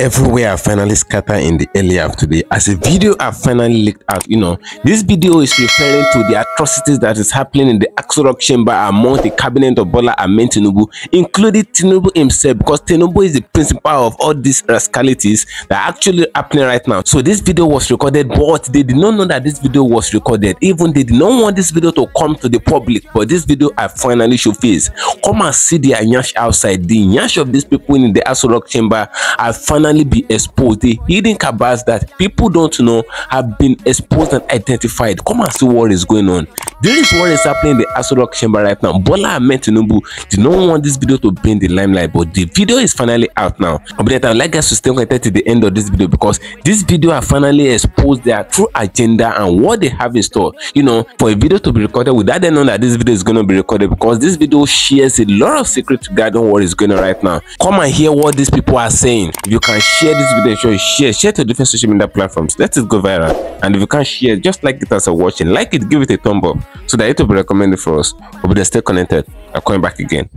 everywhere finally scattered in the early hours today as a video have finally leaked out. This video is referring to the atrocities that is happening in the Aso chamber among the cabinet of Bola Ahmed Tinubu, including Tinubu himself, because Tinubu is the principal of all these rascalities that are actually happening right now. So this video was recorded, but they did not know that this video was recorded. Even they did not want this video to come to the public, but this video I finally show face. Come and see the nyash outside. The nyash of these people in the Aso chamber have finally been exposed. The hidden cabals that people don't know have been exposed and identified. Come and see what is going on. This is what is happening in the Aso chamber right now. Bola Ahmed Tinubu did not want this video to be in the limelight, but the video is finally out now. But I would like us to stay connected to the end of this video, because this video has finally exposed their true agenda and what they have in store. For a video to be recorded without them knowing that this video is going to be recorded, because this video shares a lot of secrets regarding what is going on right now. Come and hear what these people are saying. If you can share this video, share to different social media platforms. Let it go viral. And if you can't share, just like it as you're watching, like it, give it a thumb up, so that it will be recommended for us. But stay connected. I'm coming back again.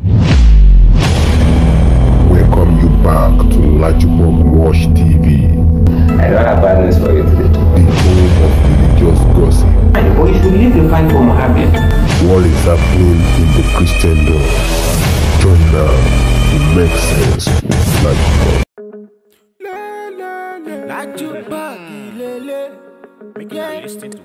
Welcome you back to LAJUPOG WATCH TV. I don't have bad news for you today. The home of religious gossip. But you should leave the fight for Mohammed. What is happening in the Christendom? Join now to make sense with LAJUPOG.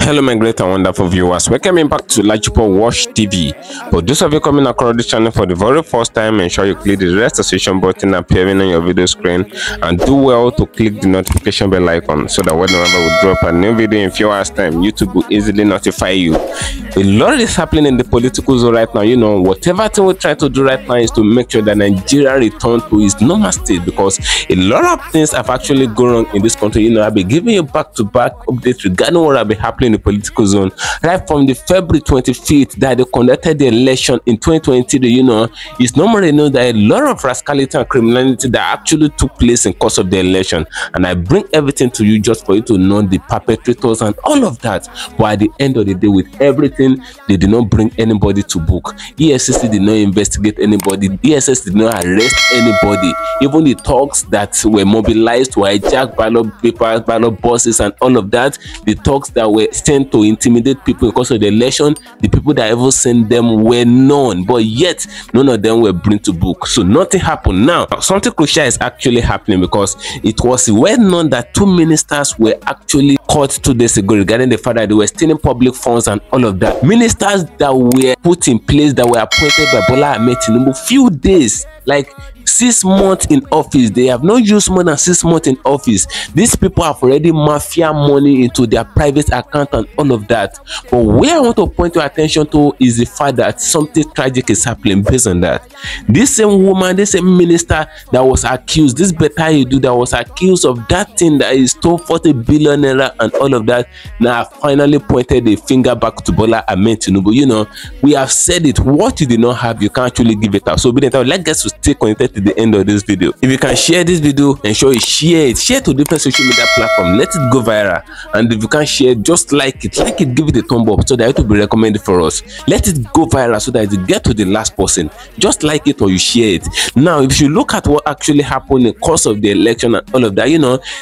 Hello my great and wonderful viewers, welcome back to LAJUPOG WATCH TV. For those of you coming across this channel for the very first time, ensure you click the registration button appearing on your video screen, and do well to click the notification bell icon, so that whenever we drop a new video in few hours time, YouTube will easily notify you. A lot is happening in the political zone right now. Whatever thing we try to do right now is to make sure that Nigeria return to its normal state, because a lot of things have actually gone wrong in this country. I'll be giving you back-to-back updates regarding what will be happening in the political zone right from the February 25th that they conducted the election in 2023. It's normally known that a lot of rascality and criminality that actually took place in course of the election, and I bring everything to you just for you to know the perpetrators and all of that. But at the end of the day, with everything, they did not bring anybody to book. ESS did not investigate anybody. ESS did not arrest anybody. Even the thugs that were mobilized to hijack ballot papers, ballot boxes, and all of that, the thugs that were sent to intimidate people because of the election, the people that ever sent them were known, but yet none of them were brought to book. So nothing happened. Now something crucial is actually happening, because it was well known that 2 ministers were actually caught 2 days ago regarding the fact that they were stealing public funds and all of that. Ministers that were put in place, that were appointed by Bola Ahmed Tinubu, few days, like 6 months in office. They have not used more than 6 months in office. These people have already mafia money into their private account and all of that. But where I want to point your attention to is the fact that something tragic is happening based on that. This same woman, this same minister that was accused, this BETTA that was accused of that thing that is stole 40 billion naira and all of that, now finally pointed the finger back to Bola Ahmed Tinubu. We have said it, what you did not have, you can't actually give it up. So BETTA, let's get to stay connected to the end of this video. If you can share this video, ensure you share to different social media platforms. Let it go viral. And if you can share, just like it, give it a thumb up, so that it will be recommended for us. Let it go viral so that it get to the last person. Just like it or you share it. Now if you look at what actually happened in the course of the election and all of that,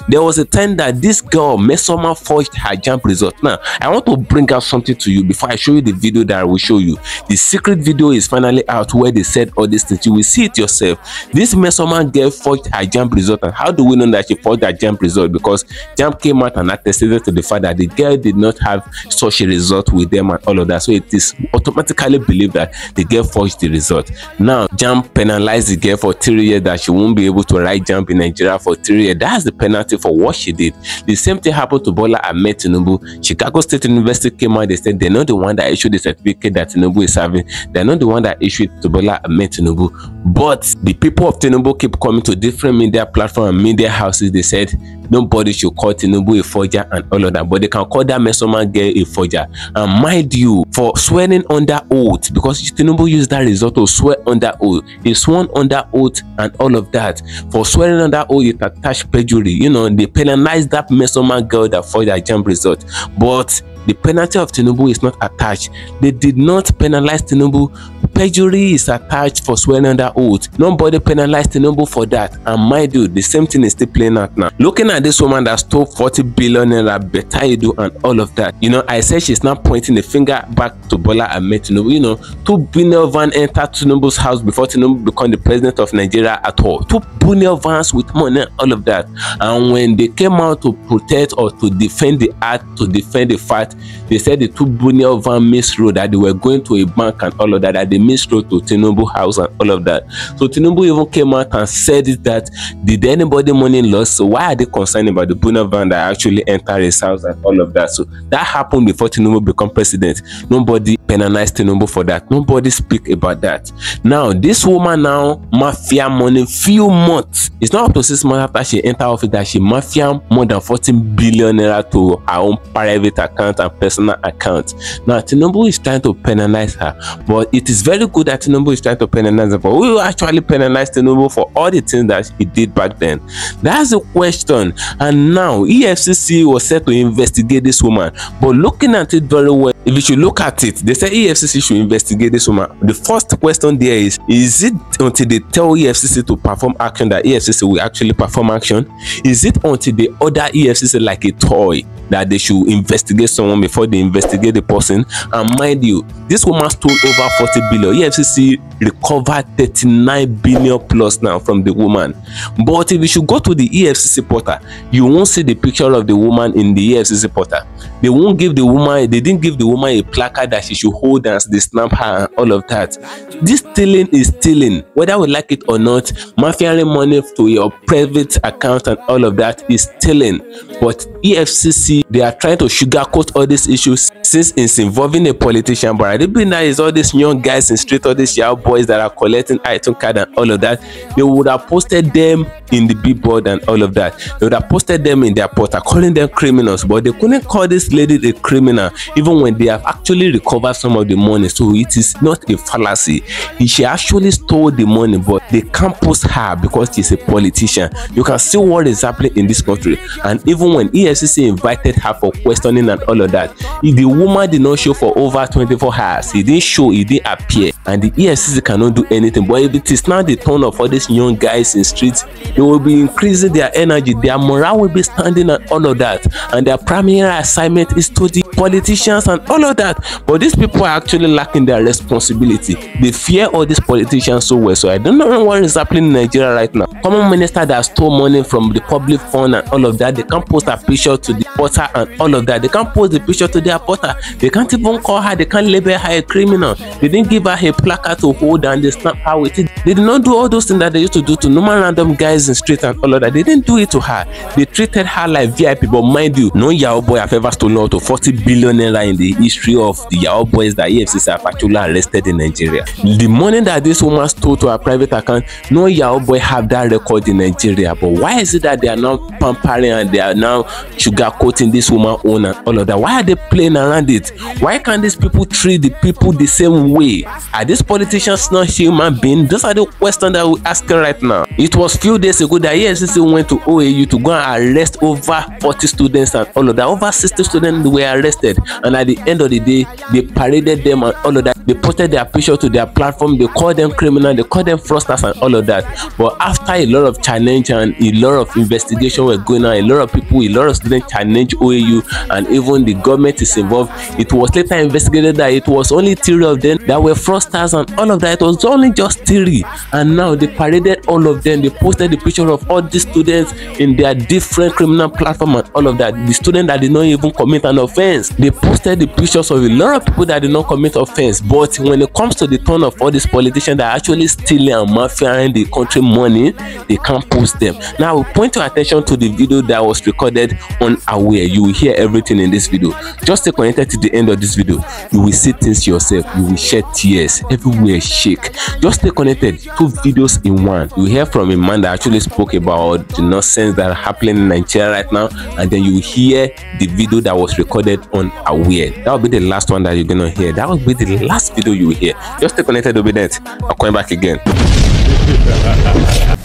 there was a time that this girl Mesoma forged her jump result. Now I want to bring out something to you before I show you the video that I will show you. The secret video is finally out where they said all these things. You will see it yourself. This Mesoma girl forged her jump result. And how do we know that she forged her jump result? Because jump came out and attested to the fact that the girl did not have such a result with them and all of that. So it is automatically believed that the girl forged the result. Now jump penalized the girl for 3 years, that she won't be able to write jump in Nigeria for 3 years. That's the penalty for what she did. The same thing happened to Bola Ahmed Tinubu. Chicago State University came out, they said they're not the one that issued the certificate that Tinubu is having. They're not the one that issued it to Bola Ahmed Tinubu. But the people of Tinubu keep coming to different media platforms and media houses. They said nobody should call Tinubu a forger and all of that, but they can call that Mesoma girl a forger. And mind you, for swearing under oath, because Tinubu used that result to swear under oath, he sworn under oath and all of that. For swearing under oath, it attached perjury. They penalized that Mesoma girl that forged her jump result. But the penalty of TINUBU is not attached. They did not penalize TINUBU. Perjury is attached for swearing under oath. Nobody penalized TINUBU for that. And mind you, the same thing is still playing out now. Looking at this woman that stole 40 billion naira, BETTA and all of that. You know, I said she's not pointing the finger back to Bola Ahmed Tinubu. You know, 2 billion van entered Tinubu's house before Tinubu became the president of Nigeria at all. 2 billion vans with money and all of that. And when they came out to protest or to defend the act, to defend the fact, they said the 2 billion van missed road, that they were going to a bank and all of that, that they missed road to Tinubu house and all of that. So Tinubu even came out and said it, that did anybody money lost? So why are they concerned about the billion van that actually entered his house and all of that? So that happened before Tinubu became president. Nobody penalized Tinubu for that. Nobody speak about that. Now this woman now mafia money few months. It's not up to 6 months after she entered office that she mafia more than 14 billion naira to her own private account and personal account. Now Tinubu is trying to penalize her, but it is very good that Tinubu is trying to penalize her, but we will actually penalize Tinubu for all the things that he did back then. That's the question. And now EFCC was set to investigate this woman, but looking at it very well, if you should look at it, they say EFCC should investigate this woman. The first question there is it until they tell EFCC to perform action that EFCC will actually perform action? Is it until they order EFCC like a toy that they should investigate someone before they investigate the person? And mind you, this woman stole over 40 billion. EFCC recovered 39 billion plus now from the woman. But if you should go to the EFCC portal, you won't see the picture of the woman in the EFCC portal. They won't give the woman, they didn't give the woman a placard that she should hold as they snap her and all of that. This stealing is stealing, whether we like it or not. Mafiaring money to your private account and all of that is stealing. But EFCC, they are trying to sugarcoat all these issues since it's involving a politician. But I think that is all these young guys in street, all these young boys that are collecting item card and all of that. They would have posted them in the billboard and all of that. They would have posted them in their portal, calling them criminals, but they couldn't call this lady a criminal even when they have actually recovered some of the money. So it is not a fallacy. She actually stole the money, but they can't post her because she's a politician. You can see what is happening in this country. And even when EFCC invited her for questioning and all of that, the woman did not show for over 24 hours. He didn't show, he didn't appear, and the EFCC cannot do anything. But if it is now the turn of all these young guys in streets, they will be increasing their energy, their morale will be standing and all of that, and their primary assignment is to the politicians and all of that. But these people are actually lacking their responsibility. They fear all these politicians so well. So I don't know what is happening in Nigeria right now. Common minister that stole money from the public fund and all of that, they can't post a picture to the portal and all of that. They can't post the picture to their portal. They can't even call her, they can't label her a criminal. They didn't give her a placard to hold and they snap her with it. They did not do all those things that they used to do to normal random guys in the street and all of that. They didn't do it to her. They treated her like VIP. But mind you, no Yahoo boy have ever stolen out to 40 billion naira in the history of the Yahoo boys that EFCC have actually arrested in Nigeria. The money that this woman stole to her private account, no Yahoo boy have that record in Nigeria. But why is it that they are now pampering and they are now sugarcoating this woman own and all of that? Why are they playing around it? Why can't these people treat the people the same way? Are these politicians not human beings? Those are the questions that we're asking right now. It was few days ago that EFCC went to OAU to go and arrest over 40 students and all of that. Over 60 students were arrested, and at the end of the day, they paraded them and all of that. They posted their picture to their platform. They called them criminals, they called them fraudsters and all of that. But after a lot of challenge and a lot of investigation were going on, a lot of people, a lot of students challenged OAU, and even the government is involved. It was later investigated that it was only 3 of them that were fraudsters and all of that. It was only just 3, and now they paraded all of them. They posted the picture of all these students in their different criminal platform and all of that. The students that did not even commit an offense, they posted the pictures of a lot of people that did not commit offense. But when it comes to the turn of all these politicians that are actually stealing and mafiaing the country money, they can't post them. Now I will point your attention to the video that was recorded on Aware. You will hear everything in this video. Just stay connected to the end of this video. You will see things yourself. You will shed tears. Everywhere shake. Just stay connected. 2 videos in one. You hear from a man that actually spoke about the nonsense that are happening in Nigeria right now, and then you hear the video that was recorded on Aware. That will be the last one that you're gonna hear. That will be the last video you will hear. Just stay connected, Obedient. I'm coming back again.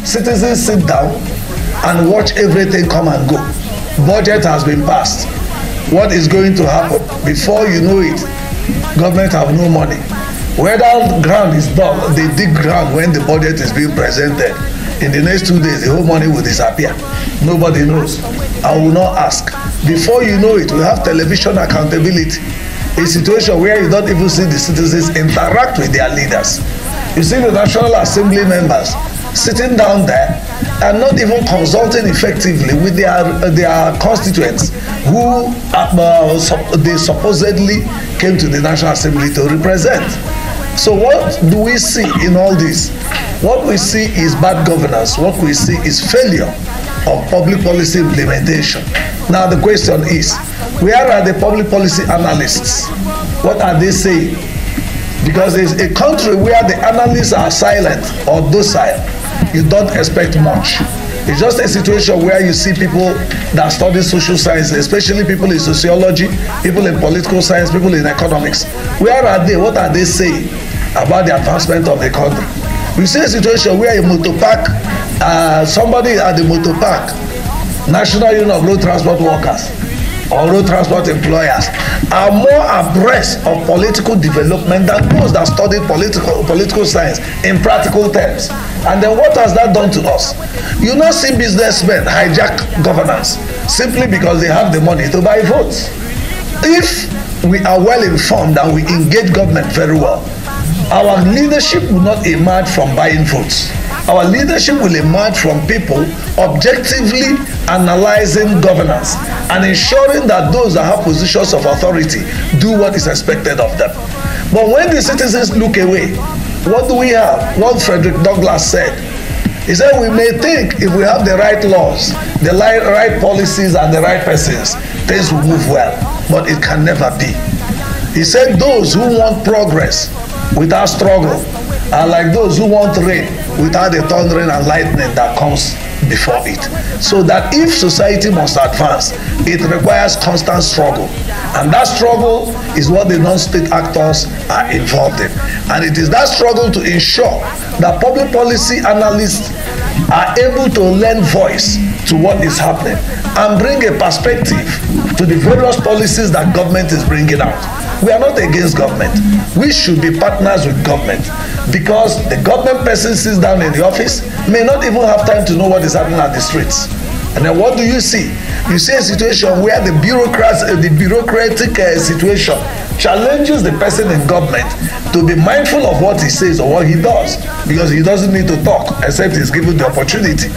Citizens sit down and watch everything come and go. Budget has been passed. What is going to happen? before you know it, government have no money. Whether ground is done, they dig ground when the budget is being presented. In the next 2 days, the whole money will disappear. Nobody knows. I will not ask. Before you know it, we have television accountability. A situation where you don't even see the citizens interact with their leaders. You see the National Assembly members sitting down there and not even consulting effectively with their constituents who they supposedly came to the National Assembly to represent. So what do we see in all this? What we see is bad governance. What we see is failure of public policy implementation. Now the question is, where are the public policy analysts? What are they saying? Because it's a country where the analysts are silent or docile, you don't expect much. It's just a situation where you see people that study social science, especially people in sociology, people in political science, people in economics. Where are they? What are they saying about the advancement of the country? You see a situation where a motor park, somebody at the motor park, National Union of Road Transport Workers or road transport employers, are more abreast of political development than those that studied political science in practical terms. And then what has that done to us? You now see businessmen hijack governance simply because they have the money to buy votes. If we are well informed and we engage government very well, our leadership will not emerge from buying votes. Our leadership will emerge from people objectively analyzing governance and ensuring that those that have positions of authority do what is expected of them. But when the citizens look away, what do we have? What Frederick Douglass said. He said, we may think if we have the right laws, the right policies and the right persons, things will move well, but it can never be. He said, those who want progress without struggle are like those who want rain without the thundering and lightning that comes before it. So that if society must advance, it requires constant struggle. And that struggle is what the non-state actors are involved in. And it is that struggle to ensure that public policy analysts are able to lend voice to what is happening and bring a perspective to the various policies that government is bringing out. We are not against government. We should be partners with government, because the government person sits down in the office, may not even have time to know what is happening at the streets. And then what do you see? You see a situation where the bureaucratic situation challenges the person in government to be mindful of what he says or what he does, because he doesn't need to talk except he's given the opportunity.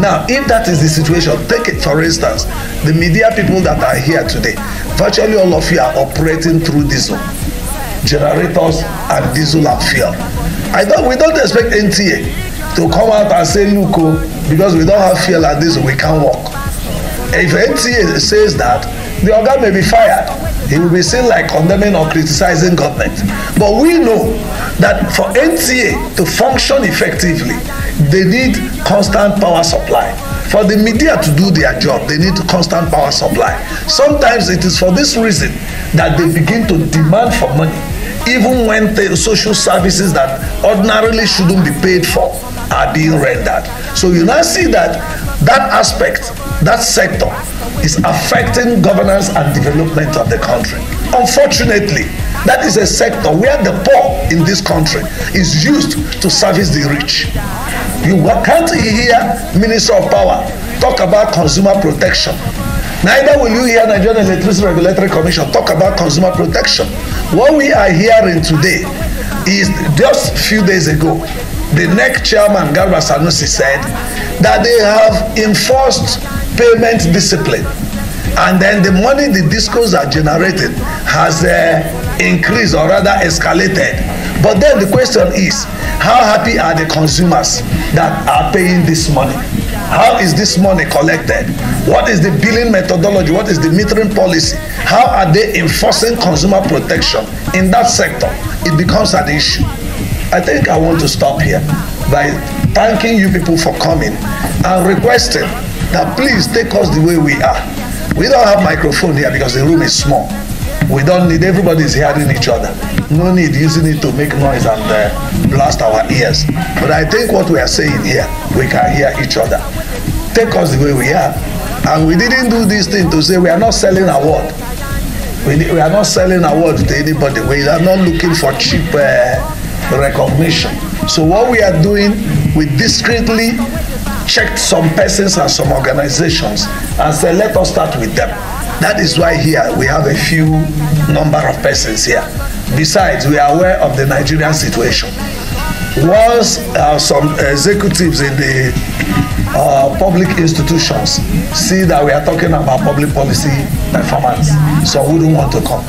Now, if that is the situation, take it for instance, the media people that are here today, virtually all of you are operating through diesel generators and diesel and fuel. We don't expect NTA to come out and say, look, because we don't have fuel and diesel, we can't work. If NTA says that, the organ may be fired. He will be seen like condemning or criticizing government. But we know that for NTA to function effectively, they need constant power supply. For the media to do their job, they need constant power supply. Sometimes it is for this reason that they begin to demand for money, even when the social services that ordinarily shouldn't be paid for are being rendered. So you now see that that aspect, that sector, is affecting governance and development of the country. Unfortunately, that is a sector where the poor in this country is used to service the rich. You can't hear Minister of Power talk about consumer protection. Neither will you hear Nigerian Electricity Regulatory Commission talk about consumer protection. What we are hearing today is just a few days ago, the NEC chairman, Garba Sanusi, said that they have enforced payment discipline. And then the money the discos are generating has increased or rather escalated. But then the question is, how happy are the consumers that are paying this money? How is this money collected? What is the billing methodology? What is the metering policy? How are they enforcing consumer protection in that sector? It becomes an issue. I think I want to stop here by thanking you people for coming and requesting that please take us the way we are. We don't have microphone here because the room is small. We don't need, everybody is hearing each other. No need using it to make noise and blast our ears. But I think what we are saying here, we can hear each other. Take us the way we are. And we didn't do this thing to say we are not selling a word. We are not selling awards to anybody. We are not looking for cheap recognition. So what we are doing, we discreetly checked some persons and some organizations and said, let us start with them. That is why here we have a few number of persons here. Besides, we are aware of the Nigerian situation. Once some executives in the public institutions see that we are talking about public policy performance, so we don't want to come.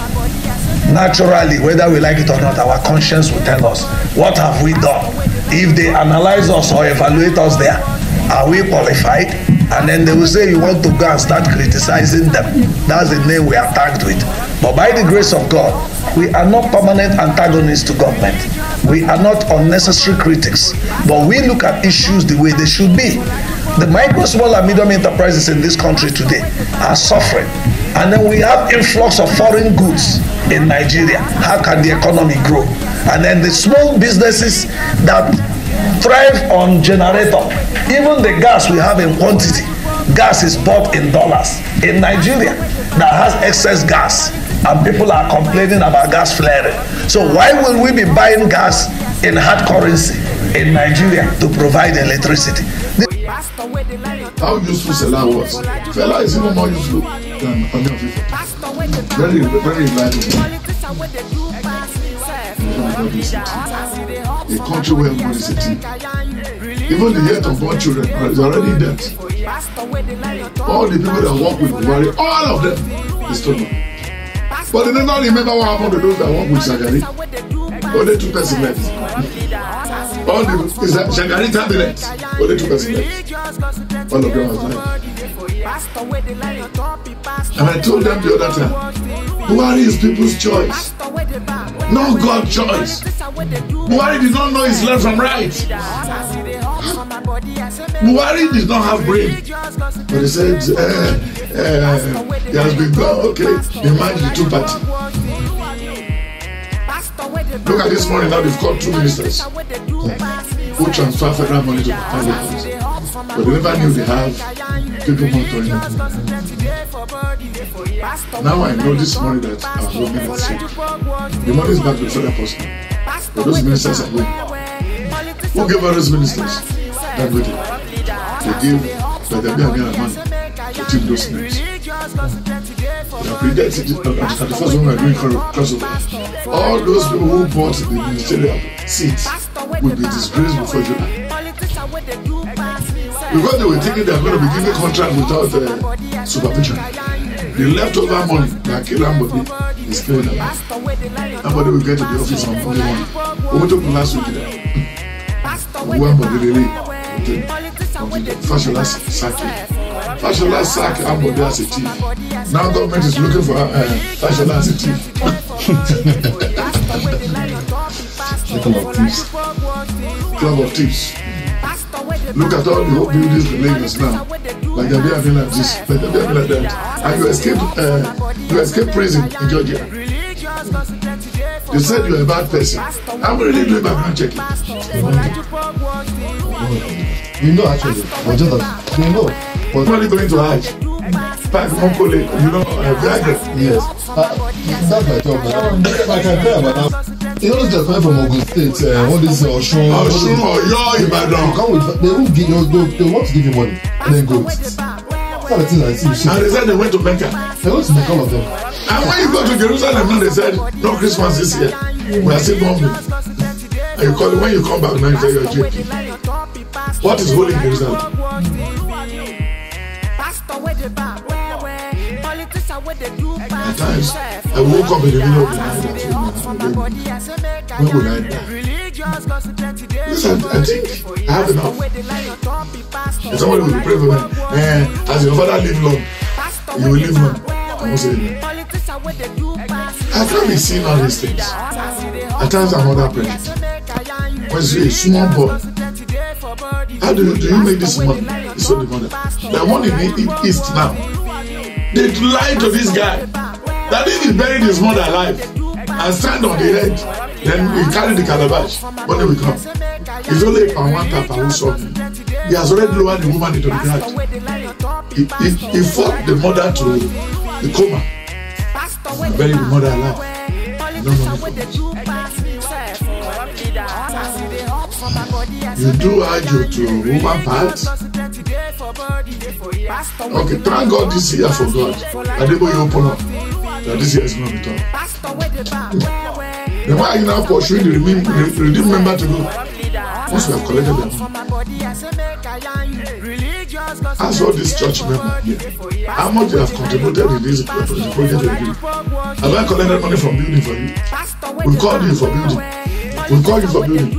Naturally, whether we like it or not, our conscience will tell us, what have we done? If they analyze us or evaluate us there, are we qualified? And then they will say, you want to go and start criticizing them. That's the name we are tagged with. But by the grace of God, we are not permanent antagonists to government. We are not unnecessary critics. But we look at issues the way they should be. The micro, small and medium enterprises in this country today are suffering. And then we have influx of foreign goods in Nigeria. How can the economy grow? And then the small businesses that thrive on generator, even the gas we have in quantity, gas is bought in dollars in Nigeria that has excess gas, and people are complaining about gas flaring. So why will we be buying gas in hard currency in Nigeria to provide electricity? How useful Selah was. Fela is even more useful than Onion Fifa. Very reliable. A country where everybody is a team. Even the health of born children is already in debt. All the people that work with Buhari, all of them is stolen. But they never remember what happened to those that work with Shagari. Only 2% left. All the Shagari cabinet, only 2% left. All of them are dying. And I told them the other time, Buhari is people's choice, not God's choice. Buhari did not know his left from right. Buhari did not have brain. But he said, he has been gone, okay, they managed the two parties. Look at this morning now, they've called 2 ministers who transfer federal money to private banks. But they never knew they have people monitoring them. Now I know this morning that our government is sick. The money is back to the federal person. But those ministers are going. Who gave all those ministers? That way they give the money to take those names. They are predicted at the first one we are doing crossover. All those people who bought the ministerial seats will be disgraced before July. Because they were thinking they are going to be given a contract without supervision. The leftover money that killed somebody is killing them. Somebody will get to the office on Monday morning. We went to last week there. One body really Fashola sack. Fashola sack somebody as a thief. Now government is looking for Fashola as a thief. Club of thieves. Look at all the whole buildings in Lagos now. Like they're having like this, like they're having like that. And you escape prison in Georgia. They said you're a bad person. I'm really doing background checking. You know actually, but just that you know. But only going to Hajj. Pack Uncle, you know, yes. That's my job. I can tell about that. You know, just coming from Ogun State, all this Oshun or your Ibadan. Come with, they won't give you, they want to give you money and then go with it. That's the thing I see. And they said they went to Mecca. They went to Mecca, all of them. And when you go to Jerusalem now, they said, no Christmas this year. We are still bombing. And you call it, when you come back now, you say you're joking. What is holy in Jerusalem? At times, I woke up in the middle of the night and told my when will I die? Listen, I think I have enough. If somebody will pray for me, as your father live long, you will live long. I won't say amen. I can't be seeing all these things. At times I'm under pressure. When you see a small boy, how do you make this money? It's so the money. The one in the East now, they lied to this guy that if he buried his mother alive and stand on the head, then we carry the calabash. When they will come, it's only a one tap who saw him. He has already lowered the woman into the ground. He fought the mother to the coma. bury the mother alive. No money for this. You do ajo to woman part. Okay, thank God this year for God. I didn't go open up. That this year is not returned. Then why are you now pursuing the redeemed member to go? Once we have collected them, ask all this church member here, how much they have contributed in this project? Have I collected money from building for you? We called you for building. We call you for building.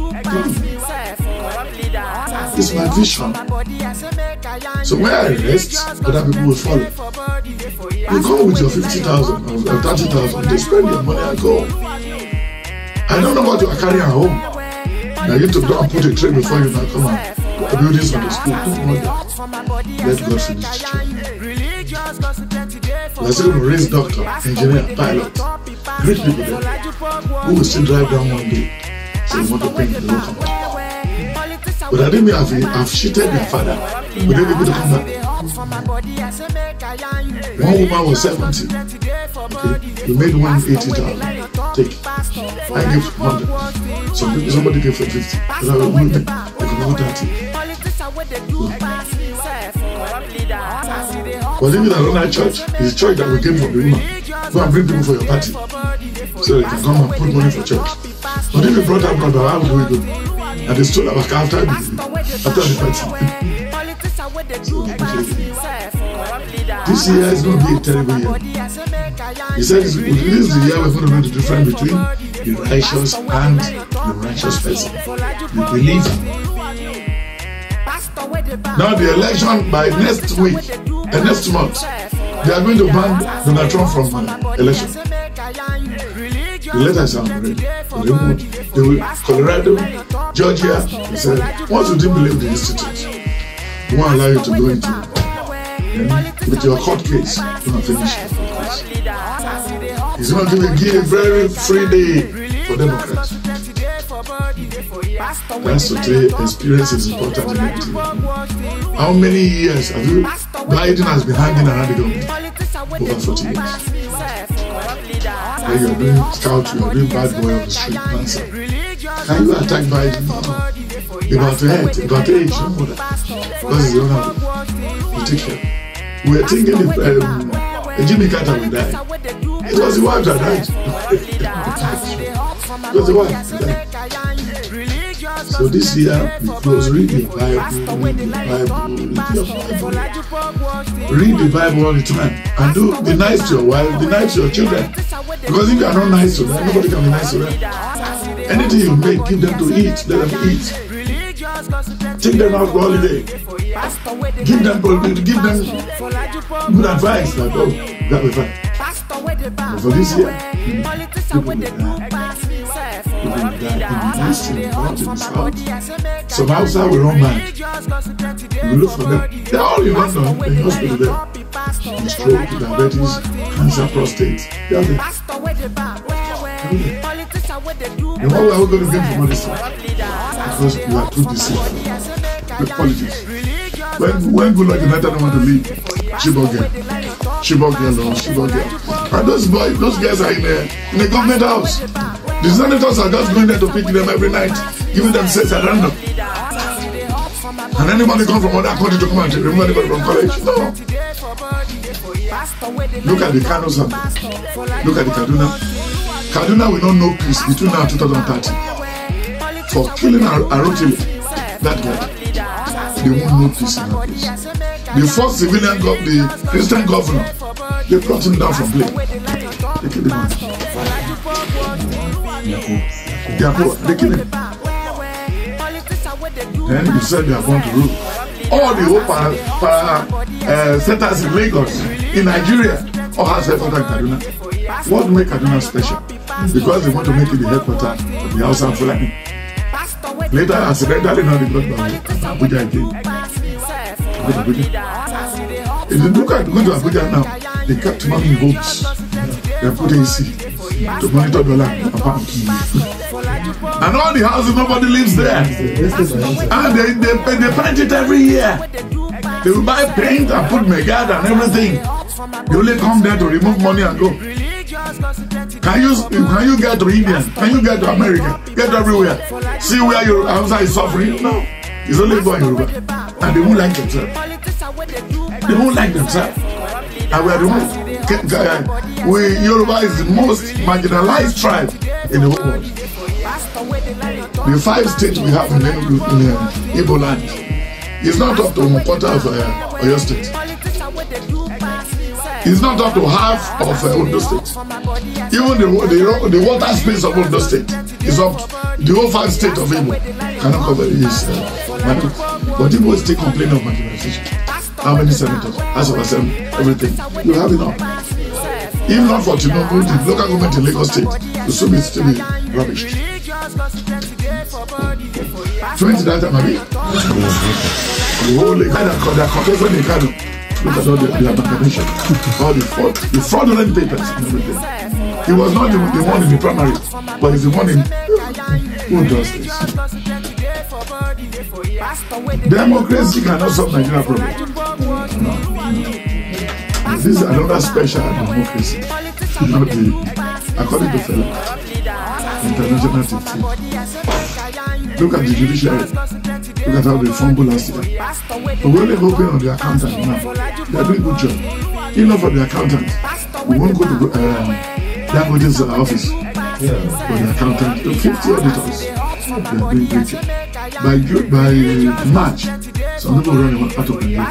It's my vision. So when I rest, other people will follow. You come with your 50,000 or 30,000, they spend your money and go. I don't know what you are carrying at home. Now you need to go and put a tray before you now come and build this on the school. Don't bother. Let God finish the job. We are still going to raise doctor, engineer, pilot, great people there who will still drive down one day. So we want to bring the local money. But I didn't mean I've cheated their father. We didn't able to come back. One woman was 70. Okay. We made 180,000. Take it. I gave 100. Somebody gave 50. But I will move them. I can never 30. But even another church, it's a church that we came from the woman. Go and bring people for your party. So they can come and put money for church. But if you brought up brother, how do we go? And they stole our car after the party. So, okay. This year is going to be a terrible year. He said this is the year we're going to know the difference between the righteous and the righteous person. The believer. Now the election by next week and next month, they are going to ban Donald Trump from election. The letters are already. They will Colorado, Georgia. He said, once you didn't believe the institute, we won't allow you to go into with your court case. You're going to finish your court case. He's going to give a very free day for Democrats. That's to say, experience is important in everything. How many years have you? Biden has been hanging around the government over 40 years. When you are doing scout, you are doing bad boy on the street. Answer. Can you attack Biden? About head, about age, no more than. Because it's the owner of it. Take care. We were thinking if Jimmy Carter will die. It was the wife that died. It was the wife that died. So this year, we close, read the Bible, read the Bible all the time. And be nice to your wife, be nice to your children. Because if you are not nice to them, nobody can be nice to them. Anything you make, give them to eat, let them eat. Take them out for holiday. Give them good advice. Like, oh, that will fine. But for this year, people will die. People will die in the east, in the north, in the south. Some outside will run mad. You look for them. They're all in London, in the hospital there. Stroke, diabetes, cancer, prostate. They are there. And why are we going to get from all this stuff? Because we are too deceived with politics. When Goodluck United don't want to leave, Chibok girl. And those guys are in the government house. The senators are just going there to pick them every night, giving them seats at random. And anybody come from other country to come and remove anybody from college? No. Look at the Kano sample. Look at the Kaduna. Kaduna will not know peace between now and 2030. For killing Arotile, that guy, they won't know peace in that place. The first civilian the Christian governor, they brought him down from plane. They killed him. They killed him. Then you said you are going to rule. All the centers in Lagos, in Nigeria, all has headquarters in Kaduna. What make Kaduna special? Because they want to make it the headquarters of the Hausa Fulani. Later, accidentally, now they got Abuja again. If you look at going to Abuja now, they kept money in boats. They put AC to monitor the land. And all the houses, nobody lives there. And they paint it every year. They will buy paint and put megad and everything. They only come there to remove money and go. Can you get to India? Can you get to America? Get everywhere. See where your Hausa is suffering? No. It's only going Yoruba. And they won't like themselves. They won't like themselves. And we are the most. Yoruba is the most marginalized tribe in the whole world. The 5 states we have in Igbo land is not up to 1/4 of Oyo State. It's not up to half of Ondo State. Even the water space of Ondo State is up to the whole 5 states of Igbo cannot cover this. But Igbo still complain of marginalization. How many senators, House of Assembly, everything? You have enough. If not for TINUBU, the local government in Lagos State will still be rubbish. 20 that time, maybe. The whole kind of contestant in Kano. Look at all the amalgamation, all the fraudulent papers and everything. He was not the one in the primary, but he's the one in who does this. Democracy cannot solve Nigeria problem. No. This is another special democracy. Not the, according to fellow international team. Look at the judiciary. Look at how they fumble last year. But we're only hoping on the accountant now. They're doing a good job. Even for the accountant, we won't go to Dangote's office. For the accountant, 50 auditors. They are doing great job. By March, some people run out of the year.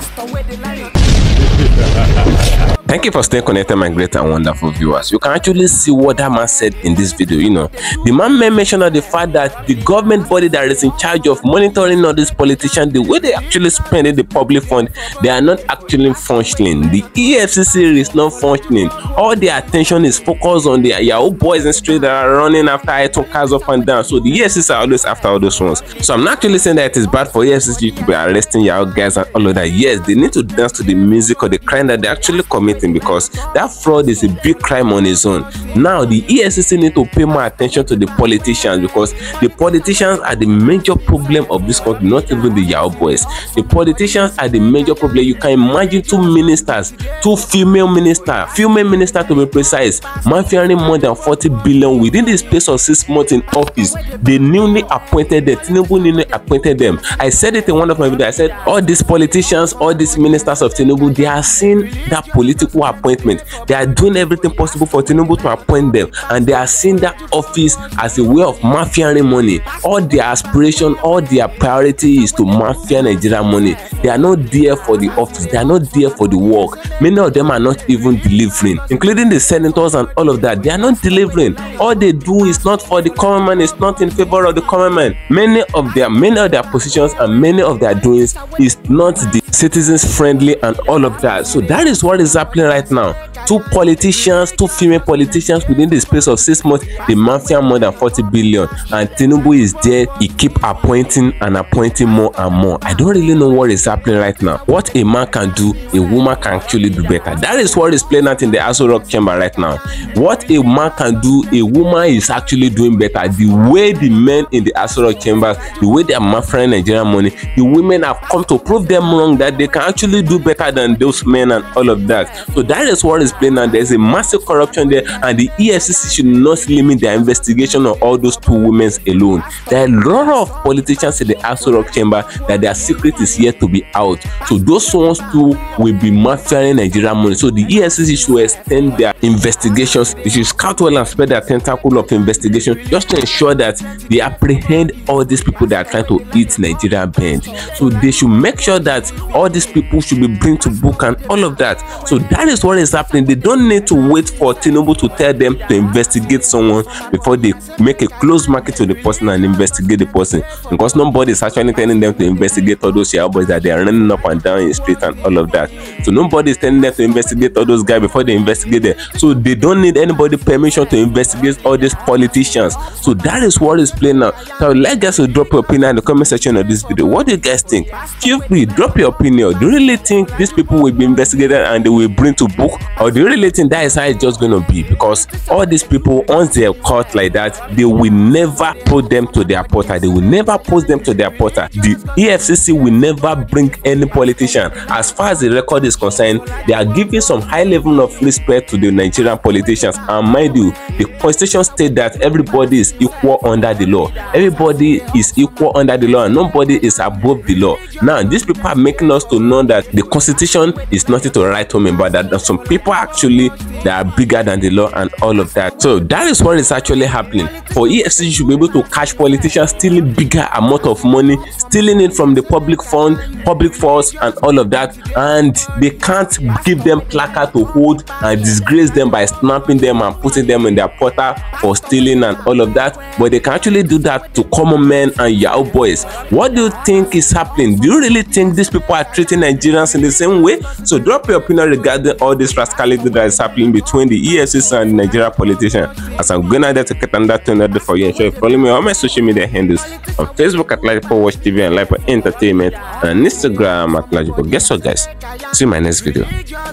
Thank you for staying connected, my great and wonderful viewers. You can actually see what that man said in this video. You know, the man made mention of the fact that the government body that is in charge of monitoring all these politicians, the way they actually spend the public fund, they are not actually functioning. The EFCC is not functioning. All their attention is focused on the Yahoo boys in the street that are running after item cars up and down. So the EFCC are always after all those ones. So I'm not actually saying that it is bad for EFCC to be arresting Yahoo guys and all of that. Yes, they need to dance to the music or the crime that they actually committing, because that fraud is a big crime on its own. Now the EFCC need to pay more attention to the politicians, because the politicians are the major problem of this country, not even the Yahoo boys. The politicians are the major problem. You can imagine 2 ministers, 2 female ministers to be precise, marfiaring more than 40 billion within the space of 6 months in office. They newly appointed them. TINUBU newly appointed them. I said it in one of my videos. I said all these politicians, all these ministers of TINUBU, they are seeing that political appointment. They are doing everything possible for TINUBU to appoint them, and they are seeing that office as a way of mafiaing money. All their aspiration, all their priority is to mafia Nigeria money. They are not there for the office. They are not there for the work. Many of them are not even delivering, including the senators and all of that. They are not delivering. All they do is not for the common man. It's not in favor of the common man. Many of their positions and many of their doings is not the citizens friendly and all of that. So that is what is happening right now. 2 politicians, 2 female politicians within the space of 6 months, they mafia more than 40 billion, and TINUBU is there. He keep appointing and appointing more and more. I don't really know what is happening right now. What a man can do, a woman can actually do better. That is what is playing out in the ALOT chamber right now. What a man can do, a woman is actually doing better. The way the men in the ALOT chambers, the way they are mafiaing Nigerian money, the women have come to prove them wrong that they can actually do better than those men and all of that. So that is what is playing out. There's a massive corruption there, and the EFCC should not limit their investigation on all those 2 women alone. There are a lot of politicians in the ALOT chamber that their secret is yet to be out. So those ones too will be mafiaing Nigerian money. So the EFCC should extend their investigations. They should scout well and spread their tentacle of investigation, just to ensure that they apprehend all these people that are trying to eat Nigeria bend. So they should make sure that all these people should be brought to book and all of that. So that is what is happening. They don't need to wait for TINUBU to tell them to investigate someone before they make a close market to the person and investigate the person, because nobody is actually telling them to investigate all those boys that they are running up and down in the street and all of that. So nobody is telling them to investigate all those guys before they investigate them. So they don't need anybody permission to investigate all these politicians. So that is what is playing now. So I'd like guys to drop your opinion in the comment section of this video. What do you guys think? Feel free, drop your opinion. Do you really think these people will be investigated and they will bring bring to book, or do you really think that is how it's just going to be? Because all these people, once they are caught like that, they will never put them to their portal. They will never post them to their portal. The EFCC will never bring any politician. As far as the record is concerned, they are giving some high level of respect to the Nigerian politicians. And mind you, the constitution states that everybody is equal under the law. Everybody is equal under the law, and nobody is above the law. Now, these people are making us to know that the constitution is nothing to write home about, that some people actually that are bigger than the law and all of that. So that is what is actually happening. For EFCC should be able to catch politicians stealing bigger amount of money, stealing it from the public fund, public force, and all of that, and they can't give them placard to hold and disgrace them by snapping them and putting them in their portal for stealing and all of that. But they can actually do that to common men and Yahoo boys. What do you think is happening? Do you really think these people are treating Nigerians in the same way? So drop your opinion regarding all this rascality that is happening between the EFCC and the Nigerian politician. As I'm going to get that turned for you, and sure you follow me on my social media handles on Facebook at LAJUPOG WATCH TV and LAJUPOG Entertainment, and on Instagram at LAJUPOG. Guess what, guys? See you in my next video.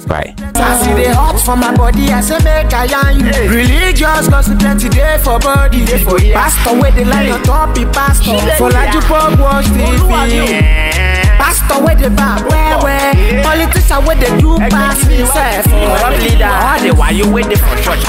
Bye. I see the hot for my body, I say make I yarn you. Religious gossip plenty day for body. Pastor where the line on top be pastor for LAJUPOG WATCH TV. Pastor where the bar where politician where the do pass himself. Corrupt leader, why you waiting for church?